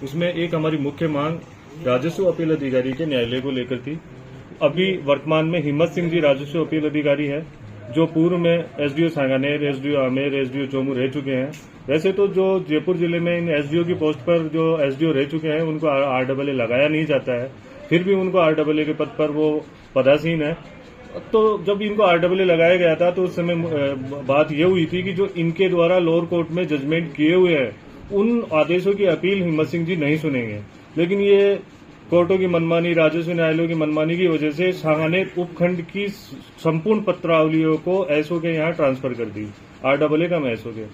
उसमें एक हमारी मुख्य मांग राजस्व अपील अधिकारी के न्यायालय को लेकर थी। अभी वर्तमान में हिम्मत सिंह जी राजस्व अपील अधिकारी है, जो पूर्व में SDO Sanganer, SDO Amer, SDO Chomu रह चुके हैं। वैसे तो जो जयपुर जिले में इन एसडीओ की पोस्ट पर जो एसडीओ रह चुके हैं उनको आरडब्ल्यूए लगाया नहीं जाता है, फिर भी उनको आरडब्ल्यूए के पद पर वो पदासीन है। तो जब इनको आरडब्ल्यूए लगाया गया था तो उस समय बात ये हुई थी कि जो इनके द्वारा लोअर कोर्ट में जजमेंट किए हुए हैं उन आदेशों की अपील हिम्मत सिंह जी नहीं सुनेंगे, लेकिन ये कोर्टों की मनमानी, राजस्व न्यायालयों की मनमानी की वजह से सांगानेर उपखंड की संपूर्ण पत्रावलियों को एसओ के यहाँ ट्रांसफर कर दी, आरडब्ल्यूए कम एसओ के।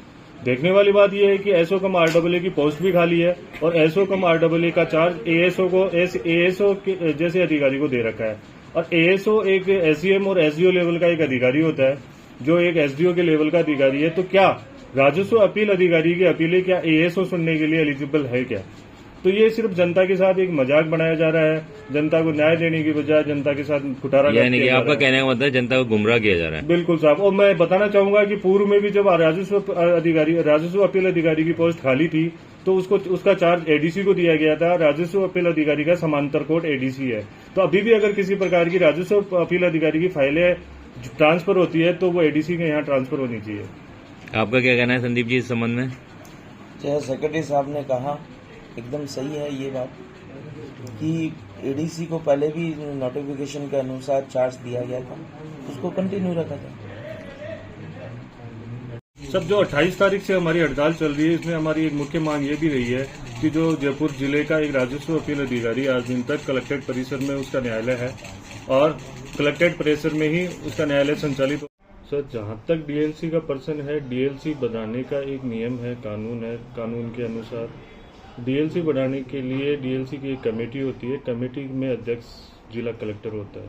देखने वाली बात यह है कि एसओ कम आरडब्ल्यूए की पोस्ट भी खाली है और एसओ कम आरडब्ल्यूए का चार्ज एएसओ के जैसे अधिकारी को दे रखा है। और एएसओ एक एसडीएम और एसडीओ लेवल का एक अधिकारी होता है, जो एक एसडीओ के लेवल का अधिकारी है। तो क्या राजस्व अपील अधिकारी की अपीलें क्या एएसओ सुनने के लिए एलिजिबल है क्या? तो ये सिर्फ जनता के साथ एक मजाक बनाया जा रहा है, जनता को न्याय देने की बजाय जनता के साथ कुटारा यानी कि आपका कहने का मतलब जनता को गुमराह किया जा रहा है। बिल्कुल साहब। और मैं बताना चाहूंगा कि पूर्व में भी जब राजस्व अपील अधिकारी की पोस्ट खाली थी तो उसका चार्ज एडीसी को दिया गया था। राजस्व अपील अधिकारी का समांतर कोर्ट एडीसी है। तो अभी भी अगर किसी प्रकार की राजस्व अपील अधिकारी की फाइलें ट्रांसफर होती है तो वो एडीसी के यहाँ ट्रांसफर होनी चाहिए। आपका क्या कहना है संदीप जी इस संबंध में? चाहे सेक्रेटरी साहब ने कहा एकदम सही है ये बात कि एडीसी को पहले भी नोटिफिकेशन के अनुसार चार्ज दिया गया था, उसको कंटिन्यू रखा जाए। सब जो 28 तारीख से हमारी हड़ताल चल रही है, इसमें हमारी एक मुख्य मांग ये भी रही है कि जो जयपुर जिले का एक राजस्व अपील अधिकारी आज दिन तक कलेक्ट्रेट परिसर में उसका न्यायालय है और कलेक्ट्रेट परिसर में ही उसका न्यायालय संचालित। सर, जहां तक डीएलसी का पर्सन है, डीएलसी बढ़ाने का एक नियम है, कानून के अनुसार डीएलसी बढ़ाने के लिए डीएलसी की एक कमेटी होती है। कमेटी में अध्यक्ष जिला कलेक्टर होता है।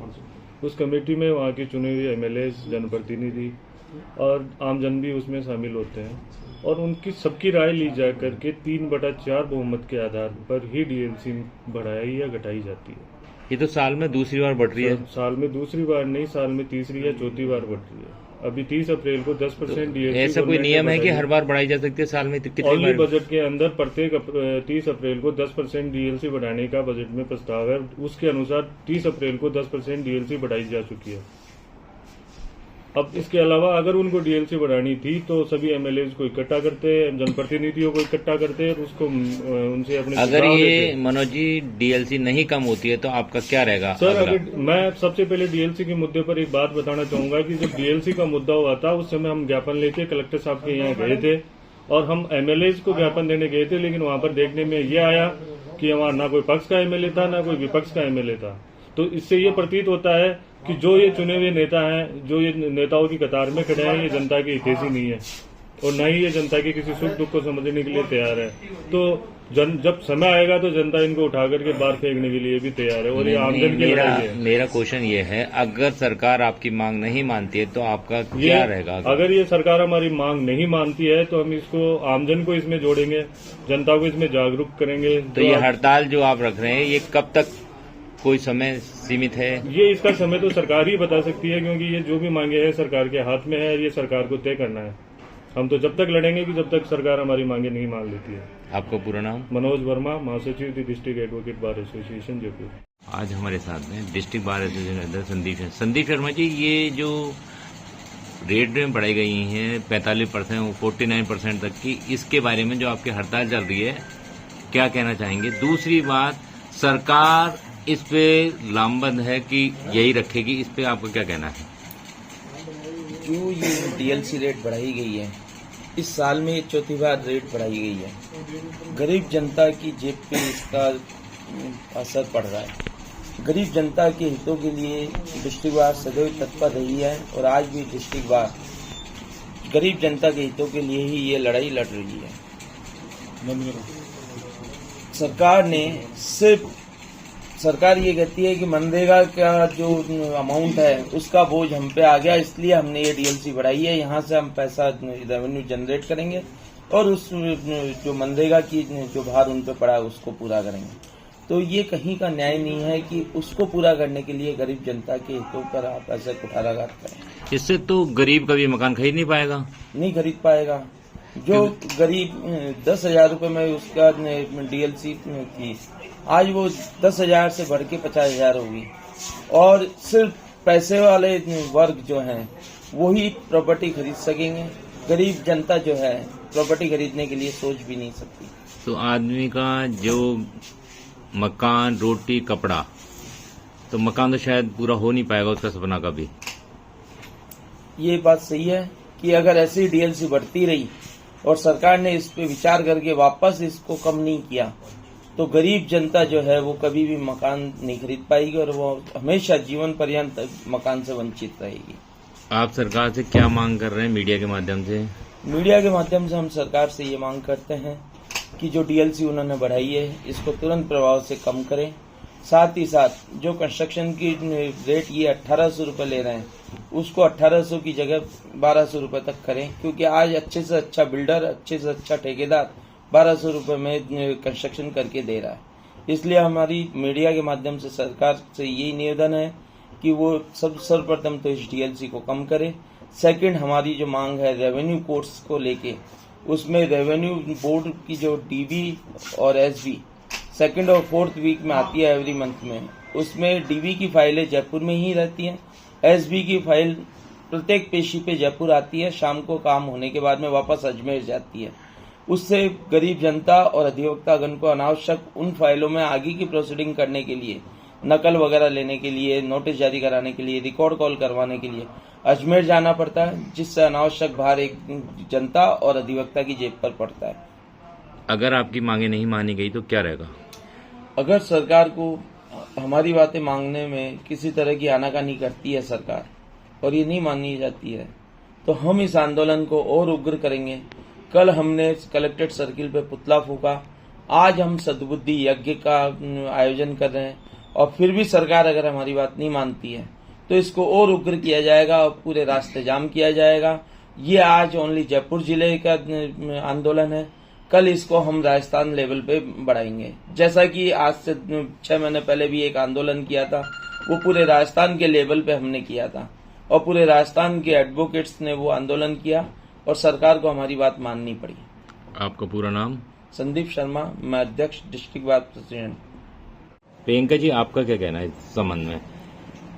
उस कमेटी में वहां के चुने हुए एमएलए, जनप्रतिनिधि और आमजन भी उसमें शामिल होते हैं और उनकी सबकी राय ली जा करके 3/4 बहुमत के आधार पर ही डीएलसी बढ़ाई या घटाई जाती है। ये तो साल में दूसरी बार बढ़ रही है। साल में दूसरी बार नहीं, साल में तीसरी या चौथी बार बढ़ रही है। अभी 30 अप्रैल को 10% डीएलसी। ऐसा कोई नियम है कि हर बार बढ़ाई जा सकती है? साल में कितनी बार? बजट के अंदर प्रत्येक 30 अप्रैल को 10% डीएलसी बढ़ाने का बजट में प्रस्ताव है। उसके अनुसार 30 अप्रैल को 10% डीएलसी बढ़ाई जा चुकी है। अब इसके अलावा अगर उनको डीएलसी बढ़ानी थी तो सभी एमएलए को इकट्ठा करते, जनप्रतिनिधियों को इकट्ठा करते और उसको उनसे अपने अगर ये मनोज जी डीएलसी नहीं कम होती है तो आपका क्या रहेगा? सर, अगर मैं सबसे पहले डीएलसी के मुद्दे पर एक बात बताना चाहूंगा कि जब डीएलसी का मुद्दा हुआ था उस समय हम ज्ञापन लेके कलेक्टर साहब के यहाँ गए थे और हम एमएलए को ज्ञापन देने गए थे, लेकिन वहां पर देखने में ये आया कि वहां ना कोई पक्ष का एमएलए था ना कोई विपक्ष का एमएलए था। तो इससे ये प्रतीत होता है कि जो ये चुने हुए नेता हैं, जो ये नेताओं की कतार में खड़े हैं, ये जनता के हितैषी नहीं है और न ही ये जनता के किसी सुख दुख को समझने के लिए तैयार है। तो जब समय आएगा तो जनता इनको उठा करके बाहर फेंकने के लिए भी तैयार है और ये आमजन की लड़ाई है। मेरा क्वेश्चन ये है, अगर सरकार आपकी मांग नहीं मानती है तो आपका क्या रहेगा? अगर ये सरकार हमारी मांग नहीं मानती है तो हम इसको आमजन को इसमें जोड़ेंगे, जनता को इसमें जागरूक करेंगे। तो ये हड़ताल जो आप रख रहे हैं ये कब तक, कोई समय सीमित है? ये इसका समय तो सरकार ही बता सकती है, क्योंकि ये जो भी मांगे हैं सरकार के हाथ में है और ये सरकार को तय करना है। हम तो जब तक लड़ेंगे कि जब तक सरकार हमारी मांगे नहीं मान लेती है। आपका पूरा नाम? मनोज वर्मा, महासचिव district advocate bar association Jaipur. आज हमारे साथ में district bar association Sandeep Sharma ji, ये जो रेट में बढ़ाई गई हैं 45% 49% तक की, इसके बारे में जो आपकी हड़ताल चल रही है क्या कहना चाहेंगे? दूसरी बात, सरकार इस पे लामबंद है कि यही रखेगी, इस पे आपका क्या कहना है? जो ये डीएलसी रेट बढ़ाई गई है, इस साल में चौथी बार रेट बढ़ाई गई है। गरीब जनता की जेब पे इसका असर पड़ रहा है। गरीब जनता के हितों के लिए डिस्ट्रिक्ट बार सदैव तत्पर रही है और आज भी डिस्ट्रिक्ट बार गरीब जनता के हितों के लिए ही ये लड़ाई लड़ रही है। सरकार ये कहती है कि मनरेगा का जो अमाउंट है उसका बोझ हम पे आ गया, इसलिए हमने ये डीएलसी बढ़ाई है, यहाँ से हम पैसा रेवेन्यू जनरेट करेंगे और उस जो मनरेगा की जो भार उन पे पड़ा है उसको पूरा करेंगे। तो ये कहीं का न्याय नहीं है कि उसको पूरा करने के लिए गरीब जनता के हितों पर आप ऐसे कुठाराघात करें। इससे तो गरीब कभी मकान खरीद नहीं पाएगा। नहीं खरीद पाएगा। जो गरीब 10,000 रुपए में उसका डीएलसी थी, आज वो 10,000 से बढ़ के 50,000 होगी। और सिर्फ पैसे वाले वर्ग जो हैं वो ही प्रॉपर्टी खरीद सकेंगे। गरीब जनता जो है प्रॉपर्टी खरीदने के लिए सोच भी नहीं सकती। तो आदमी का जो मकान, रोटी, कपड़ा, तो मकान तो शायद पूरा हो नहीं पाएगा उसका सपना कभी। ये बात सही है कि अगर ऐसी डीएलसी बढ़ती रही और सरकार ने इस पे विचार करके वापस इसको कम नहीं किया तो गरीब जनता जो है वो कभी भी मकान नहीं खरीद पाएगी और वो हमेशा जीवन पर्यंत मकान से वंचित रहेगी। आप सरकार से क्या मांग कर रहे हैं मीडिया के माध्यम से? मीडिया के माध्यम से हम सरकार से ये मांग करते हैं कि जो डीएलसी उन्होंने बढ़ाई है इसको तुरंत प्रभाव से कम करें। साथ ही साथ जो कंस्ट्रक्शन की रेट ये 1800 रुपये ले रहे हैं उसको 1800 की जगह 1200 रुपये तक करें, क्योंकि आज अच्छे से अच्छा बिल्डर, अच्छे से अच्छा ठेकेदार 1200 रुपये में कंस्ट्रक्शन करके दे रहा है। इसलिए हमारी मीडिया के माध्यम से सरकार से यही निवेदन है कि वो सर्वप्रथम तो इस डीएलसी को कम करे। सेकंड, हमारी जो मांग है रेवेन्यू कोर्ट्स को लेके, उसमें रेवेन्यू बोर्ड की जो डीबी और एसबी सेकंड और फोर्थ वीक में आती है एवरी मंथ में, उसमें डीबी की फाइलें जयपुर में ही रहती हैं, एसबी की फाइल प्रत्येक पेशी पे जयपुर आती है, शाम को काम होने के बाद में वापस अजमेर जाती है। उससे गरीब जनता और अधिवक्तागण को अनावश्यक उन फाइलों में आगे की प्रोसीडिंग करने के लिए, नकल वगैरह लेने के लिए, नोटिस जारी कराने के लिए, रिकॉर्ड कॉल करवाने के लिए अजमेर जाना पड़ता है, जिससे अनावश्यक भार एक जनता और अधिवक्ता की जेब पर पड़ता है। अगर आपकी मांगे नहीं मानी गई तो क्या रहेगा? अगर सरकार को हमारी बातें मांगने में किसी तरह की आनाकानी करती है सरकार और ये नहीं मानी जाती है तो हम इस आंदोलन को और उग्र करेंगे। कल हमने कलेक्ट्रेट सर्किल पे पुतला फूका, आज हम सद्बुद्धि यज्ञ का आयोजन कर रहे हैं और फिर भी सरकार अगर हमारी बात नहीं मानती है तो इसको और उग्र किया जाएगा और पूरे रास्ते जाम किया जाएगा। ये आज ओनली जयपुर जिले का आंदोलन है, कल इसको हम राजस्थान लेवल पे बढ़ाएंगे। जैसा कि आज से 6 महीने पहले भी एक आंदोलन किया था, वो पूरे राजस्थान के लेवल पे हमने किया था और पूरे राजस्थान के एडवोकेट्स ने वो आंदोलन किया और सरकार को हमारी बात माननी पड़ी। आपका पूरा नाम? संदीप शर्मा, मैं अध्यक्ष, district vice president. Priyanka ji, आपका क्या कहना है इस संबंध में?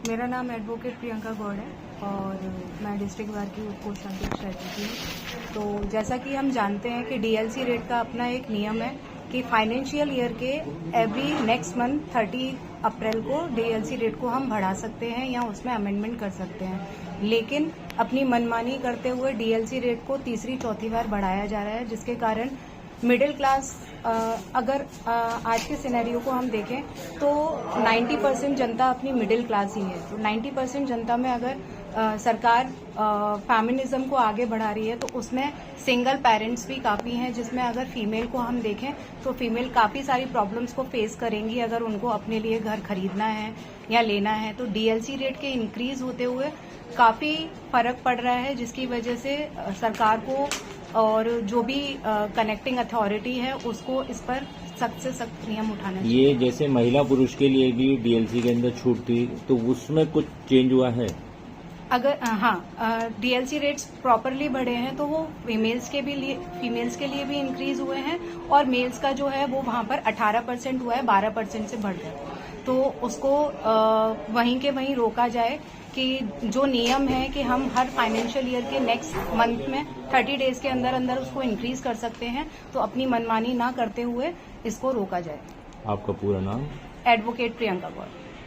मेरा नाम एडवोकेट प्रियंका गौड़ है और मैं डिस्ट्रिक्ट बार की पोस्ट अध्यक्ष रहती हूँ। तो जैसा कि हम जानते हैं कि डीएलसी रेट का अपना एक नियम है कि फाइनेंशियल ईयर के एवरी नेक्स्ट मंथ 30 अप्रैल को डीएलसी रेट को हम बढ़ा सकते हैं या उसमें अमेंडमेंट कर सकते हैं, लेकिन अपनी मनमानी करते हुए डीएलसी रेट को तीसरी चौथी बार बढ़ाया जा रहा है, जिसके कारण मिडिल क्लास, अगर आज के सिनेरियो को हम देखें तो 90% जनता अपनी मिडिल क्लास ही है। तो 90% जनता में अगर सरकार फेमिनिज्म को आगे बढ़ा रही है तो उसमें सिंगल पेरेंट्स भी काफ़ी हैं, जिसमें अगर फीमेल को हम देखें तो फीमेल काफ़ी सारी प्रॉब्लम्स को फेस करेंगी अगर उनको अपने लिए घर खरीदना है या लेना है। तो डीएलसी रेट के इंक्रीज होते हुए काफ़ी फर्क पड़ रहा है, जिसकी वजह से सरकार को और जो भी कनेक्टिंग अथॉरिटी है उसको इस पर सख्त से सख्त नियम उठाना चाहिए। ये जैसे महिला पुरुष के लिए भी डीएलसी के अंदर छूट थी, तो उसमें कुछ चेंज हुआ है? अगर डीएलसी रेट्स प्रॉपरली बढ़े हैं तो वो फीमेल्स के लिए भी इंक्रीज हुए हैं और मेल्स का जो है वो वहाँ पर 18% हुआ है, 12% से बढ़ गया। तो उसको वहीं के वहीं रोका जाए कि जो नियम है कि हम हर फाइनेंशियल ईयर के नेक्स्ट मंथ में 30 डेज के अंदर अंदर उसको इंक्रीज कर सकते हैं, तो अपनी मनमानी ना करते हुए इसको रोका जाए। आपका पूरा नाम? एडवोकेट प्रियंका गौड़।